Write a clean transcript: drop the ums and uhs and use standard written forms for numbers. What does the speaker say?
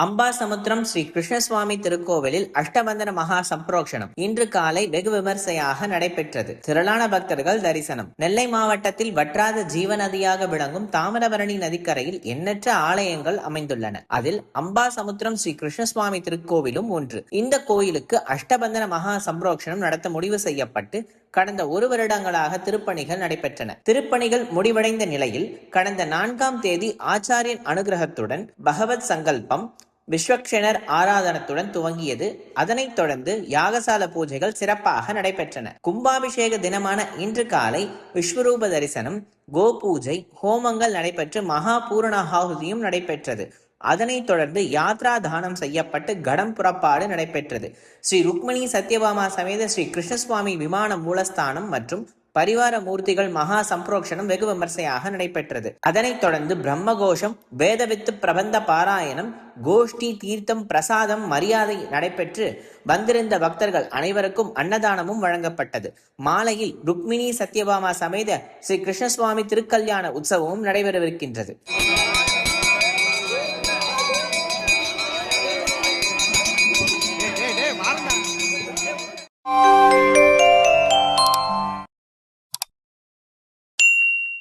அம்பாசமுத்திரம் ஸ்ரீ கிருஷ்ணசுவாமி திருக்கோவிலில் அஷ்டபந்தன மகா சம்பரோக்ஷணம் இன்று காலை வெகு விமர்சையாக நடைபெற்றது. திரளான பக்தர்கள் தரிசனம். நெல்லை மாவட்டத்தில் வற்றாத ஜீவநதியாக விளங்கும் தாமிரபரணி நதிக்கரையில் எண்ணற்ற ஆலயங்கள் அமைந்துள்ளன. அதில் அம்பாசமுத்திரம் ஸ்ரீ கிருஷ்ணசுவாமி திருக்கோவிலும் ஒன்று. இந்த கோயிலுக்கு அஷ்டபந்தன மகா சம்பரோக்ஷணம் நடத்த முடிவு செய்யப்பட்டு கடந்த 1 வருடங்களாக திருப்பணிகள் நடைபெற்றன. திருப்பணிகள் முடிவடைந்த நிலையில் கடந்த 4ஆம் தேதி ஆச்சாரியன் அனுகிரகத்துடன் பகவத் சங்கல்பம் விஸ்வக்ஷேனர் ஆராதனத்துடன் துவங்கியது. அதனைத் தொடர்ந்து யாகசால பூஜைகள் சிறப்பாக நடைபெற்றன. கும்பாபிஷேக தினமான இன்று காலை விஸ்வரூப தரிசனம், கோபூஜை, ஹோமங்கள் நடைபெற்று மகா பூரணாகுதியும் நடைபெற்றது. அதனைத் தொடர்ந்து யாத்ரா தானம் செய்யப்பட்டு கடம் புறப்பாடு நடைபெற்றது. ஸ்ரீ ருக்மிணி சத்யபாமா சமேத ஸ்ரீ கிருஷ்ணசுவாமி விமான மூலஸ்தானம் மற்றும் பரிவார மூர்த்திகள் மகா சம்பரோக்ஷணம் வெகு விமர்சையாக நடைபெற்றது. அதனைத் தொடர்ந்து பிரம்மகோஷம், வேதவித்து பிரபந்த பாராயணம், கோஷ்டி, தீர்த்தம், பிரசாதம், மரியாதை நடைபெற்று வந்திருந்த பக்தர்கள் அனைவருக்கும் அன்னதானமும் வழங்கப்பட்டது. மாலையில் ருக்மிணி சத்யபாமா சமேத ஸ்ரீ கிருஷ்ணசுவாமி திருக்கல்யாண உற்சவமும் நடைபெறவிருக்கின்றது.